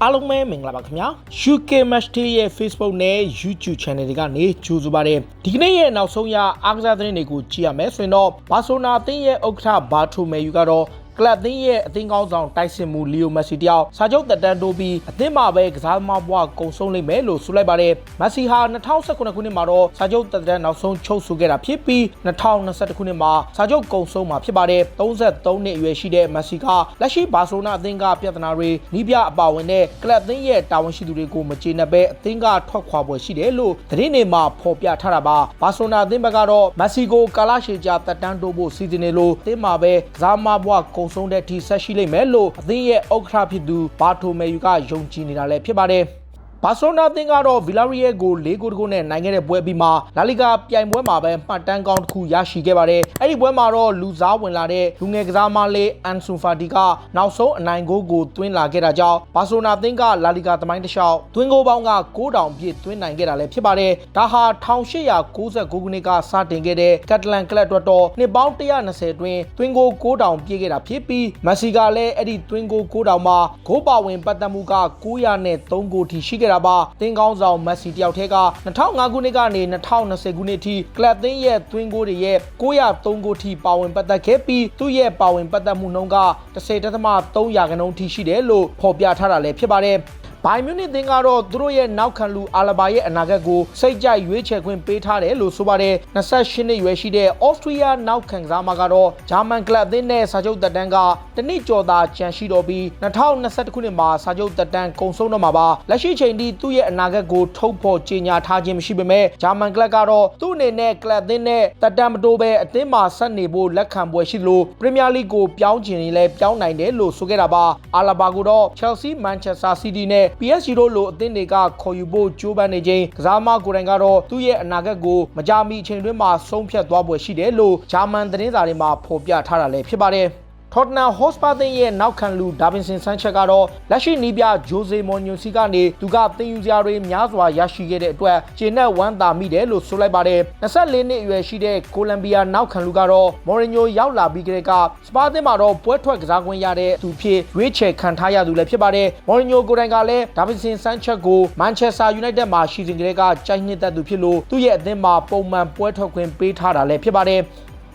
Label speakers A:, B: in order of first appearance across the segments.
A: အားလုံးပဲမင်္ဂလာပါခင်ဗျာ UK Match Day ရဲ့ Facebook နဲ့ YouTube Channel တွေကနေကြိုဆိုပါရစေဒီကနေ့ရဲ့နောက်ဆုံးရအားကစားသတင်းတွေကိုကြည့်ရမယ်ဆိုရင်တော့ဘာဆိုနာအသင်းရဲ့ဥက္ကဋ္ဌဘာထိုမဲယူကတော့ကလပ်သင်းရဲ့အသင်းကောင်းဆောင်တိုက်စစ်မှုလီယိုမက်ဆီတယောက်စာချုပ်တက်တန်းတိုးပြီးအသင်းမှာပဲကစားသမားဘဝကုံဆုံးလိမ့်မယ်လို့ဆိုလိုက်ပါတယ်မက်ဆီဟာ2019ခုနှစ်မှာတော့စာချုပ်တက်တန်းနောက်ဆုံးချုပ်ဆိုခဲ့တာဖြစ်ပြီး2021ခုနှစ်မှာစာချုပ်ကုံဆုံးမှာဖြစ်ပါတယ်33နှစ်အရွယ်ရှိတဲ့မက်ဆီကလက်ရှိဘာဆိုနာအသင်းကပြဿနာတွေနီးပြအပါဝင်တဲ့ကလပ်သင်းရဲ့တာဝန်ရှိသူတွေကိုမကျေနပ်ပဲအသင်းကထွက်ခွာပွဲရှိတယ်လို့သတင်းတွေမှာဖော်ပြထားတာပါဘာဆိုနာအသင်းဘက်ကတော့မက်ဆီကိုကာလာရှေကြာတက်တန်းတိုးဖို့စီစဉ်နေလို့အသင်းမှာပဲကစားသမားဘဝကုံဆုံးတဲ့ထိဆက်ရှိလိမ့်မယ်လို့အသင်းရဲ့ဥက္ကဋ္ဌဖြစ်သူဘာထိုမဲယူကယုံကြည်နေတာလည်းဖြစ်ပါတယ်ဘာဆိုနာသင်းကတော့ဗီလာရီယယ်ကို4ဂိုးတကုနဲ့နိုင်ခဲ့တဲ့ပွဲပြီးမှလာလီဂါပြိုင်ပွဲမှာပဲမှတ်တမ်းကောင်းတစ်ခုရရှိခဲ့ပါတယ်။အဲ့ဒီပွဲမှာတော့လူစားဝင်လာတဲ့လူငယ်ကစားမလေးအန်ဆူဖာတီကနောက်ဆုံးအနိုင်ဂိုးကိုသွင်းလာခဲ့တာကြောင့်ဘာဆိုနာသင်းကလာလီဂါသမိုင်းတစ်လျှောက်သွင်းဂိုးပေါင်းက9,000ပြည့်သွင်းနိုင်ခဲ့တာလည်းဖြစ်ပါတယ်။ဒါဟာ1899ခုနှစ်ကစတင်ခဲ့တဲ့ကက်တလန်ကလပ်အတွက်တော့နှစ်ပေါင်း120အတွင်းသွင်းဂိုး9,000ပြည့်ခဲ့တာဖြစ်ပြီးမက်ဆီကလည်းအဲ့ဒီသွင်းဂိုး9,000မှာဂိုးပါဝင်ပတ်သက်မှုက903ဂိုးထိရှိခဲ့တာပါတင်းကောင်းဆောင်မက်ဆီတယောက်ထဲက2005ခုနှစ်ကနေ2020ခုနှစ်ထိကလပ်သင်းရဲ့သွင်းဂိုးတွေရဲ့903ဂိုးထိပါဝင်ပတ်သက်ခဲ့ပြီးသူ့ရဲ့ပါဝင်ပတ်သက်မှုနှုန်းက10.3% ထိရှိတယ်လို့ဖော်ပြထားတာလည်းဖြစ်ပါတယ်ဘိုင်မြူနစ်သင်းကတော့သူတို့ရဲ့နောက်ခံလူအာလဘာရဲ့အနာဂတ်ကိုစိတ်ကြိုက်ရွေးချယ်ခွင့်ပေးထားတယ်လို့ဆိုပါတယ်28နှစ်ရွယ်ရှိတဲ့ဩစတြီးယားနောက်ခံကစားမကတော့ဂျာမန်ကလပ်သင်းနဲ့စာချုပ်သက်တမ်းကတနည်းကျော်သာကျန်ရှိတော့ပြီး2021ခုနှစ်မှာစာချုပ်သက်တမ်းကုန်ဆုံးတော့မှာပါလက်ရှိချိန်ထိသူ့ရဲ့အနာဂတ်ကိုထုတ်ဖော်ကြေညာထားခြင်းမရှိပေမဲ့ဂျာမန်ကလပ်ကတော့သူ့အနေနဲ့ကလပ်သင်းနဲ့သက်တမ်းမတိုးပဲအသင်းမှာဆက်နေဖို့လက်ခံပွဲရှိလို့ပရီးမီယာလိကိုပြောင်းချင်ရင်လည်းပြောင်းနိုင်တယ်လို့ဆိုခဲ့တာပါအာလဘာကိုတော့ Chelsea Manchester City နဲ့PSG တို့လိုအသင်းတွေကခေါ်ယူဖို့ကြိုးပမ်းနေချိန်ကစားမကိုယ်တိုင်ကတော့သူ့ရဲ့အနာဂတ်ကိုမကြာမီအချိန်တွင်းမှာဆုံးဖြတ်သွားပွဲရှိတယ်လို့ဂျာမန်သတင်းစာတွေမှာဖော်ပြထားတာလည်းဖြစ်ပါတယ်ထော်တနမ်ဟော့စပါသင်းရဲ့နောက်ခံလူဒါဗင်ဆင်ဆန်ချက်ကတော့လက်ရှိနီးပြဂျိုစေမော်ညိုစီကနေသူကသင်ယူစရာတွေများစွာရရှိခဲ့တဲ့အတွက်ဂျင်းနဲ့ဝမ်းသာမိတယ်လို့ဆိုလိုက်ပါတယ်24နှစ်အရွယ်ရှိတဲ့ကိုလံဘီယာနောက်ခံလူကတော့မော်ရီညိုရောက်လာပြီးကတည်းကစပါသင်းမှာတော့ပွဲထွက်ကစားခွင့်ရတဲ့သူဖြစ်ရွေးချယ်ခံထားရသူလည်းဖြစ်ပါတယ်မော်ရီညိုကိုယ်တိုင်ကလည်းဒါဗင်ဆင်ဆန်ချက်ကိုမန်ချက်စတာယူနိုက်တက်မှာရှိစဉ်ကတည်းကကြိုက်နှစ်သက်သူဖြစ်လို့သူ့ရဲ့အသင်းမှာပုံမှန်ပွဲထွက်ခွင့်ပေးထားတာလည်းဖြစ်ပါတယ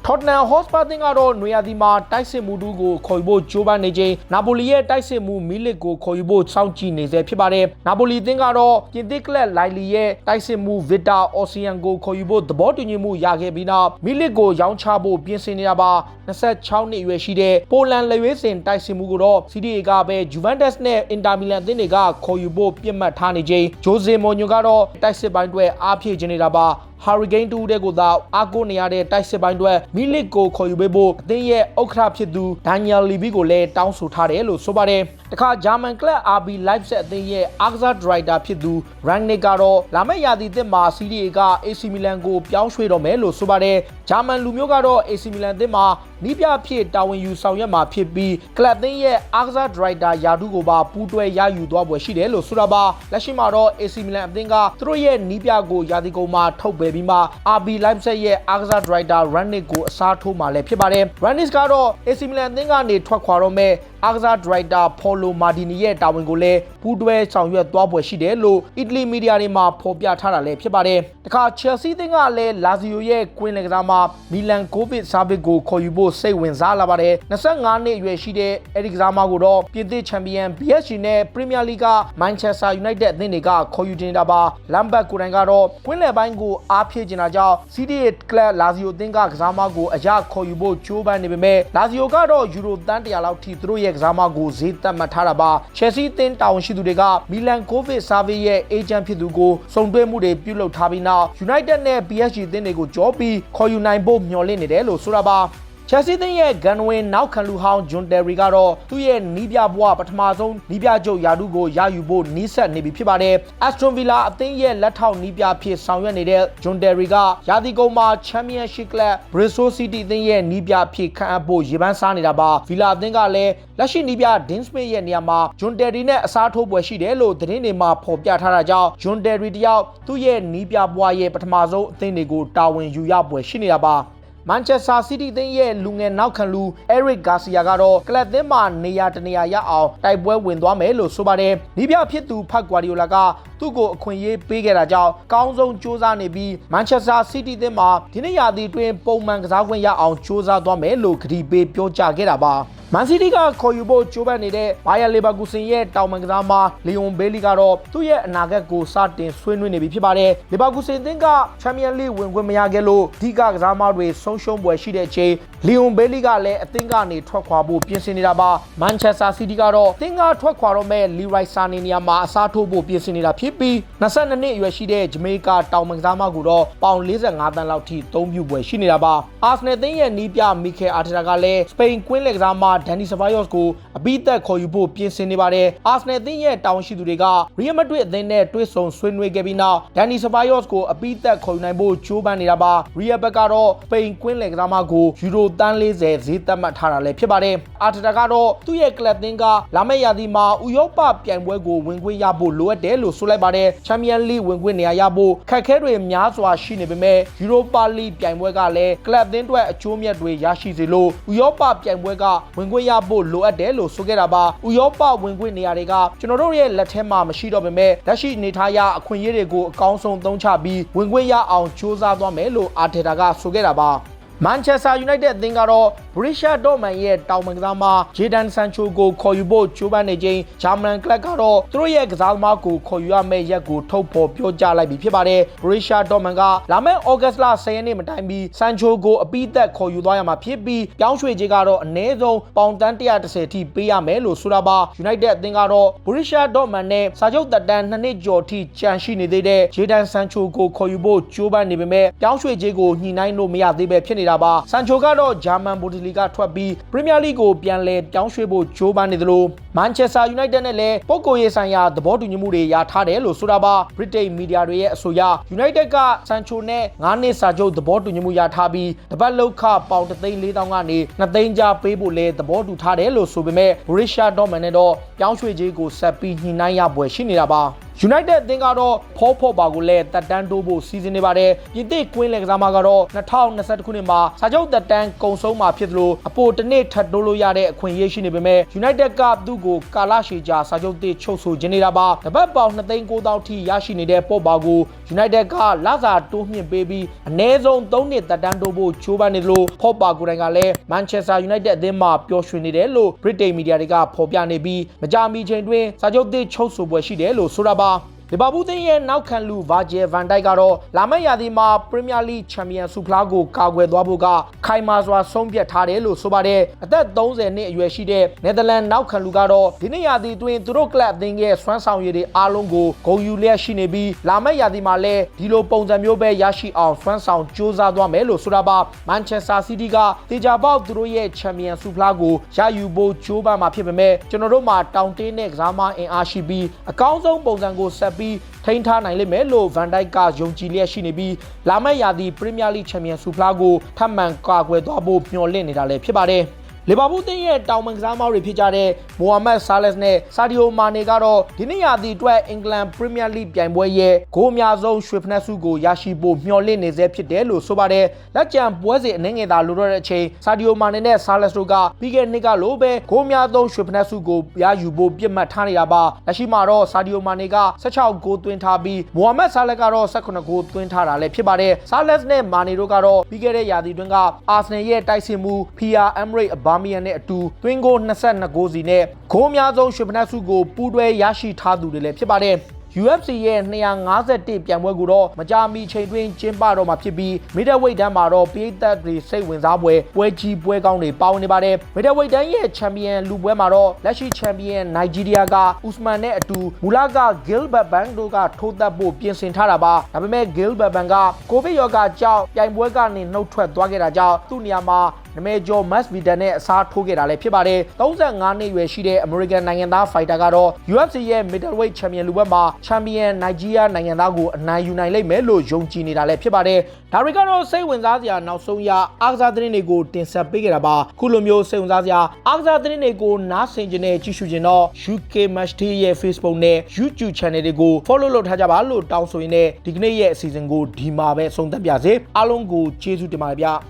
A: ်ထော်တနမ်ဟော့စပါသင်းကတော့နွေရာသီမှာတိုက်စစ်မှုတူကိုခေါ်ယူဖို့ကြိုးပမ်းနေချိန်နာပိုလီရဲ့တိုက်စစ်မှုမီလစ်ကိုခေါ်ယူဖို့စောင့်ကြည့်နေဆဲဖြစ်ပါတယ်နာပိုလီသင်းကတော့ပြင်သစ်ကလပ်လိုက်လီရဲ့တိုက်စစ်မှုဗစ်တာအော်စီယန်ကိုခေါ်ယူဖို့သဘောတူညီမှုရခဲ့ပြီးနောက်မီလစ်ကိုရောင်းချဖို့ပြင်ဆင်နေတာပါ26နှစ်အရွယ်ရှိတဲ့ပိုလန်လက်ရွေးစင်တိုက်စစ်မှုကိုတော့စီဒီအေကပဲဂျူဗန်တက်စ်နဲ့အင်တာမီလန်အသင်းတွေကခေါ်ယူဖို့ပြစ်မှတ်ထားနေချိန်ဂျိုဇေမော်ညိုကတော့တိုက်စစ်ပိုင်းတွေအားဖြည့်ချင်နေတာပါဟာရီကိန်း2တဲ့ကိုသာအားကိုးနေရတဲ့တိုက်စစ်ပိုင်းတွေမီလစ်ကိုခေါ်ယူပေးဖို့အသင်းရဲ့ဥက္ကဋ္ဌဖြစ်သူဒန်နီယယ်လီဗီကိုလည်းတောင်းဆိုထားတယ်လို့ဆိုပါတယ်တခါဂျာမန်ကလပ် RB Leipzig အသင်းရဲ့အားကစားဒရိုက်တာဖြစ်သူရန်နစ်ကတော့လာမယ့်ရာသီသစ်မှာစီဒီအေက AC မီလန်ကိုပြောင်းရွှေ့တော့မယ်လို့ဆိုပါတယ်ဂျာမန်လူမျိုးကတော့ AC မီလန်အသင်းမှာနီးပြဖြစ်တာဝန်ယူဆောင်ရွက်မှာဖြစ်ပြီးကလပ်အသင်းရဲ့အားကစားဒရိုက်တာယာဒူကိုပါပူးတွဲရယူသွားပွဲရှိတယ်လို့ဆိုတာပါလက်ရှိမှာတော့ AC မီလန်အသင်းကသူတို့ရဲ့နီးပြကိုရာသီကုန်မှာထုတ်ပယ်ပြီးမှ RB Leipzig ရဲ့အားကစားဒရိုက်တာရန်နစ်ကိုအစားထိုးမှာလည်းဖြစ်ပါတယ်ရန်နစ်ကတော့ AC မီလန်အသင်းကနေထွက်ခွာတော့မဲ့အားကစားဒရိုက်တာဖော်လိုမာဒီနီရဲ့တာဝန်ကိုလည်းပူးတွဲဆောင်ရွက်သွားပွဲရှိတယ်လို့အီတလီမီဒီယာတွေမှာဖော်ပြထားတာလည်းဖြစ်ပါတယ်တခါချယ်ဆီသင်းကလည်းလာဇီယိုရဲ့ကွင်းလယ်ကစားမှာမီလန်ကိုဗစ်ဆာဗစ်ကိုခေါ်ယူဖို့စိတ်ဝင်စားလာပါတယ်25နှစ်အရွယ်ရှိတဲ့အဲဒီကစားမကိုတော့ပြင်သစ်ချန်ပီယံ PSG နဲ့ပရီးမီယာလိဂ်ကမန်ချက်စတာယူနိုက်တက်အသင်းတွေကခေါ်ယူတင်တာပါလမ်ဘတ်ကိုယ်တိုင်ကတော့ကွင်းလယ်ပိုင်းကိုအားဖြည့်ချင်တာကြောင့်စီဒီအေကလပ်လာဇီယိုအသင်းကကစားမကိုအရခေါ်ယူဖို့ကြိုးပမ်းနေပေမဲ့လာဇီယိုကတော့ယူရိုတန်း100လောက်ထိသူတို့ရဲ့ကစားမကိုဈေးသက်မှတ်ထားတာပါချယ်ဆီအသင်းတာဝန်ရှိသူတွေကမီလန်ကိုဗစ်ဆာဗစ်ရဲ့အေဂျင့်ဖြစ်သူကိုစုံတွဲမှုတွေပြုလုပ်ထားပြီးနောက်ယူနိုက်တက်နဲ့ PSG အသင်းတွေကိုကြောပြီးခေါ်ယူနိုင်ဖို့မျှော်လင့်နေတယ်လို့ဆိုတာပါချယ်ဆီသင်းရဲ့ဂန်ဝင်နောက်ခံလူဟောင်းဂျွန်တယ်ရီကတော့သူ့ရဲ့နီးပြဘွားပထမဆုံးနီးပြချုပ်ယာဒူကိုရယူဖို့နီးစပ်နေပြီဖြစ်ပါတယ်။ Aston Villa အသင်းရဲ့လက်ထောက်နီးပြဖြစ်ဆောင်ရွက်နေတဲ့ဂျွန်တယ်ရီကရာသီကုန်မှာ Championship Club Bristol City အသင်းရဲ့နီးပြဖြစ်ခန့်အပ်ဖို့ရေပန်းစားနေတာပါ။ Villa အသင်းကလည်းလက်ရှိနီးပြ Dean Smith ရဲ့နေရာမှာဂျွန်တယ်ရီနဲ့အစားထိုးပွဲရှိတယ်လို့သတင်းတွေမှာဖော်ပြထားတာကြောင့်ဂျွန်တယ်ရီတယောက်သူ့ရဲ့နီးပြဘွားရဲ့ပထမဆုံးအသင်းတွေကိုတာဝန်ယူရပွဲရှိနေတာပါ။ မန်ချက်စတာစီးတီးအသင်းရဲ့လူငယ်နောက်ခံလူ Eric Garcia ကတော့ကလပ်အသင်းမှာနေရာတနေရာရအောင်တိုက်ပွဲဝင်သွားမယ်လို့ဆိုပါတယ်။ဒီပြဖြစ်သူဖတ်ဂွာဒီယိုလာကသူ့ကိုအခွင့်အရေးပေးခဲ့တာကြောင့်ကောင်းဆုံးစူးစမ်းနေပြီးမန်ချက်စတာစီးတီးအသင်းမှာဒီနေ့ရာသီအတွင်းပုံမှန်ကစားခွင့်ရအောင်စူးစမ်းသွားမယ်လို့ကတိပေးပြောကြားခဲ့တာပါ။မန်စီးတီးကခေါ်ယူဖို့ကြိုးပမ်းနေတဲ့ဘိုင်ယာလီဗာကူဆင်ရဲ့တောင်ပန်ကစားမလီယွန်ဘေးလီကတော့သူ့ရဲ့အနာဂတ်ကိုစတင်ဆွေးနွေးနေပြီဖြစ်ပါတယ်။လီဗာကူဆင်အသင်းကချန်ပီယံလိဝင်ခွင့်မရခဲ့လို့အဓိကကစားမတွေဆုံးရှုံးပွဲရှိတဲ့အချိန်လီယွန်ဘေးလီကလည်းအသင်းကနေထွက်ခွာဖို့ပြင်ဆင်နေတာပါ။မန်ချက်စတာစီးတီးကတော့အသင်းကထွက်ခွာတော့မဲ့လီရိုက်ဆာနေနေရာမှာအစားထိုးဖို့ပြင်ဆင်နေတာဖြစ်ပြီး22နှစ်အရွယ်ရှိတဲ့ဂျမေကာတောင်ပန်ကစားမကိုတော့ပေါင်45တန်းလောက်ထိသုံးပြုပွဲရှိနေတာပါ။အာဆနယ်အသင်းရဲ့နီးပြမီခဲအာတီတာကလည်းစပိန်ကွင်းလက်ကစားမဒန်နီဆဘိုင်ယော့ကိုအပိသက်ခေါ်ယူဖို့ပြင်ဆင်နေပါတယ်။အာဆနယ်အသင်းရဲ့တာဝန်ရှိသူတွေကရီယယ်မက်ဒရစ်အသင်းနဲ့တွဲဆုံဆွေးနွေးခဲ့ပြီးနောက်ဒန်နီဆဘိုင်ယော့ကိုအပိသက်ခေါ်ယူနိုင်ဖို့ကြိုးပမ်းနေတာပါ။ရီယယ်ဘက်ကတော့စပိန်ကွင်းလက်ကစားမကိုယူရိုတန်း40ဈေးသတ်မှတ်ထားတာလည်းဖြစ်ပါတယ်။အာတီတာကတော့သူ့ရဲ့ကလပ်အသင်းကလာမယ့်ရာသီမှာဥရောပပြိုင်ပွဲကိုဝင်ခွင့်ရဖို့လိုအပ်တယ်လို့ဆိုလိုက်ပါတယ်။ချန်ပီယံလိဝင်ခွင့်နေရာရဖို့ခက်ခဲတွေများစွာရှိနေပေမဲ့ယူရိုပါလိပြိုင်ပွဲကလည်းကလပ်အသင်းအတွက်အကျိုးမြတ်တွေရရှိစေလို့ဥရောပပြိုင်ပွဲကဝင်ခွင့်ရဖို့လိုအပ်တယ်လို့ဆိုခဲ့တာပါ။ဥရောပဝင်ခွင့်နေရာတွေကကျွန်တော်တို့ရဲ့လက်ထဲမှာမရှိတော့ပေမဲ့လက်ရှိနေထားရအခွင့်အရေးတွေကိုအကောင်းဆုံးသုံးချပြီးဝင်ခွင့်ရအောင်စူးစမ်းသွားမယ်လို့အာတေတာကဆိုခဲ့တာပါ။မန်ချက်စတာယူနိုက်တက်အသင်းကတော့ဘရီရှာဒေါ့မန်ရဲ့တောင်ပန်ကစားမဂျေဒန်ဆန်ချိုကိုခေါ်ယူဖို့ကြိုးပမ်းနေချိန်ဂျာမန်ကလပ်ကတော့သူတို့ရဲ့ကစားသမားကိုခေါ်ယူရမယ့်ရက်ကိုထုတ်ဖော်ပြောကြားလိုက်ပြီဖြစ်ပါတယ်။ဘရီရှာဒေါ့မန်ကလာမယ့်ဩဂတ်လ10ရက်နေ့မတိုင်မီဆန်ချိုကိုအပိသက်ခေါ်ယူသွားရမှာဖြစ်ပြီးပြောင်းရွှေ့ခြင်းကတော့အနည်းဆုံးပေါင်တန်း130ထိပေးရမယ်လို့ဆိုတာပါ။ယူနိုက်တက်အသင်းကတော့ဘရီရှာဒေါ့မန်နဲ့စာချုပ်သက်တမ်း2နှစ်ကျော်ထိကြန့်ရှိနေသေးတဲ့ဂျေဒန်ဆန်ချိုကိုခေါ်ယူဖို့ကြိုးပမ်းနေပေမဲ့ပြောင်းရွှေ့ခြင်းကိုညှိနှိုင်းလို့မရသေးပဲဖြစ်နေတာပါဆန်ချိုကတော့ဂျာမန်ဘိုဒီလီကထွက်ပြီးပရီးမီးယားလိကိုပြန်လည်ပြောင်းရွှေ့ဖို့ကြိုးပမ်းနေသလိုမန်ချက်စတာယူနိုက်တက်နဲ့လည်းပုဂ္ဂိုလ်ရေးဆိုင်ရာသဘောတူညီမှုတွေရထားတယ်လို့ဆိုတာပါဗြိတိန်မီဒီယာတွေရဲ့အဆိုအရယူနိုက်တက်ကဆန်ချိုနဲ့9နှစ်စာချုပ်သဘောတူညီမှုရထားပြီးတပတ်လောက်ခပေါင်3,400,000ကနေ2သိန်းကြားပေးဖို့လည်းသဘောတူထားတယ်လို့ဆိုပေမဲ့ဘရီရှာဒေါ့မန်နဲ့တော့ပြောင်းရွှေ့ခြင်းကိုဆက်ပြီးညှိနှိုင်းရပွဲရှိနေတာပါယူနိုက်တက်အသင်းကတော့ဖော့ပါကိုလည်းတက်တန်းတိုးဖို့စီစဉ်နေပါတယ်။ပြင်သစ်ကွင်းလက်ကစားမကတော့2021ခုနှစ်မှာစာချုပ်တက်တန်းကုန်ဆုံးမှာဖြစ်သလိုအပိုတစ်နှစ်ထပ်တိုးလို့ရတဲ့အခွင့်အရေးရှိနေပေမဲ့ယူနိုက်တက်ကသူ့ကိုကာလရှည်ကြာစာချုပ်တစ်ချုပ်ဆိုခြင်းနေတာပါ။တပတ်ပေါင်2,900,000ထိရရှိနေတဲ့ပေါ့ပါကိုယူနိုက်တက်ကလစာတိုးမြှင့်ပေးပြီးအနည်းဆုံး3နှစ်တက်တန်းတိုးဖို့ချိုးပမ်းနေသလိုဖော့ပါကိုတိုင်ကလည်းမန်ချက်စတာယူနိုက်တက်အသင်းမှာပျော်ရွှင်နေတယ်လို့ဗြိတိန်မီဒီယာတွေကဖော်ပြနေပြီးမကြာမီချိန်တွင်စာချုပ်တစ်ချုပ်ဆိုပွဲရှိတယ်လို့ဆိုတာပါလီဗာပူးသင်းရဲ့နောက်ခံလူဗာဂျယ်ဗန်ဒိုက်ကတော့လာမယ့်ရာသီမှာပရီးမီးယားလိချန်ပီယံဆုဖလားကိုကာကွယ်သွားဖို့ကခိုင်မာစွာဆုံးဖြတ်ထားတယ်လို့ဆိုပါတယ်အသက်30နှစ်အရွယ်ရှိတဲ့နယ်သာလန်နောက်ခံလူကတော့ဒီနေ့ရာသီအတွင်းသူတို့ကလပ်အသင်းရဲ့စွမ်းဆောင်ရည်တွေအားလုံးကိုဂုဏ်ယူလျက်ရှိနေပြီးလာမယ့်ရာသီမှာလည်းဒီလိုပုံစံမျိုးပဲရရှိအောင်စွမ်းဆောင်ကြိုးစားသွားမယ်လို့ဆိုတာပါမန်ချက်စတာစီးတီးကတေချာပေါက်သူတို့ရဲ့ချန်ပီယံဆုဖလားကိုရယူဖို့ကြိုးပမ်းမှာဖြစ်ပေမဲ့ကျွန်တော်တို့မှာတောင်တင်းတဲ့ကစားမအင်အားရှိပြီးအကောင်းဆုံးပုံစံကိုဆက်ပြီးထိန်းထားနိုင်လိမ့်မယ်လို့ဗန်ဒိုက်ကယုံကြည်လျက်ရှိနေပြီးလာမယ့်ရာသီပရီးမီးယားလိချန်ပီယံဆုဖလားကိုထပ်မံကာကွယ်သွားဖို့မျှော်လင့်နေတာလည်းဖြစ်ပါတယ်လီဗာပူးသင်းရဲ့တောင်ပန်ကစားသမားတွေဖြစ်ကြတဲ့မိုဟာမက်ဆာလက်စ်နဲ့ဆာဒီယိုမာနေကတော့ဒီနေ့ရာသီအတွက်အင်္ဂလန်ပရီးမီးယားလိပြိုင်ပွဲရဲ့ဂိုးအများဆုံးရွှေဖနက်ဆုကိုရရှိဖို့မျှော်လင့်နေဆဲဖြစ်တယ်လို့ဆိုပါတယ်လက်ကျန်ပွဲစဉ်အနည်းငယ်သာလိုတော့တဲ့အချိန်ဆာဒီယိုမာနေနဲ့ဆာလက်စ်တို့ကပြီးခဲ့တဲ့နှစ်ကလိုပဲဂိုးအများဆုံးရွှေဖနက်ဆုကိုရယူဖို့ပြစ်မှတ်ထားနေတာပါလက်ရှိမှာတော့ဆာဒီယိုမာနေက16ဂိုးသွင်းထားပြီးမိုဟာမက်ဆာလက်ကတော့18ဂိုးသွင်းထားတာလည်းဖြစ်ပါတယ်ဆာလက်စ်နဲ့မာနေတို့ကတော့ပြီးခဲ့တဲ့ရာသီတွင်းကအာဆနယ်ရဲ့တိုက်စစ်မှုဖီယာအမ်ရိတ်အဘာမီယန်နဲ့အတူသွင်းဂိုး22ဂိုးစီနဲ့ဂိုးအများဆုံးရွှေဖနက်ဆုကိုပူးတွဲရရှိထားသူတွေလည်းဖြစ်ပါတယ်UFC ရဲ့251ပြိုင်ပွဲကိုတော့မကြာမီချိန်တွင်ကျင်းပတော့မှာဖြစ်ပြီး middleweight တန်းမှာတော့ပြည်သက်တွေစိတ်ဝင်စားပွဲကြီးပွဲကောင်းတွေပါဝင်နေပါတယ် middleweight တန်းရဲ့ချန်ပီယံလူပွဲမှာတော့လက်ရှိချန်ပီယံနိုင်ဂျီးရီးယားကဥစမန်နဲ့အတူမူလက Gilbert Burns တို့ကထိုးသက်ဖို့ပြင်ဆင်ထားတာပါဒါပေမဲ့ Gilbert Burns ကကိုဗစ်ရောဂါကြောင့်ပြိုင်ပွဲကနေနှုတ်ထွက်သွားခဲ့တာကြောင့်သူ့နေရာမှာနမဲကျော်မတ်ဗီဒန်နဲ့အစားထိုးခဲ့တာလည်းဖြစ်ပါတယ်35နှစ်အရွယ်ရှိတဲ့အမေရိကန်နိုင်ငံသားဖိုက်တာကတော့ UFC ရဲ့ middleweight ချန်ပီယံလူပွဲမှာချန်ပီယံနိုင်ဂျီးရီးယားနိုင်ငံသားကိုအနိုင်ယူနိုင်လိမ့်မယ်လို့ယုံကြည်နေတာလည်းဖြစ်ပါတယ်ဒါတွေကတော့စိတ်ဝင်စားစရာနောက်ဆုံးရအားကစားသတင်းတွေကိုတင်ဆက်ပေးခဲ့တာပါခုလိုမျိုးစိတ်ဝင်စားစရာအားကစားသတင်းတွေကိုနားဆင်ကြနေကြည့်ရှုကြတော့ UK Match Day ရဲ့ Facebook နဲ့ YouTube Channel တွေကို Follow လုပ်ထားကြပါလို့တောင်းဆိုရင်းနဲ့ဒီကနေ့ရဲ့အစီအစဉ်ကိုဒီမှာပဲဆုံးသက်ပါစေအားလုံးကိုကျေးဇူးတင်ပါတယ်ဗျ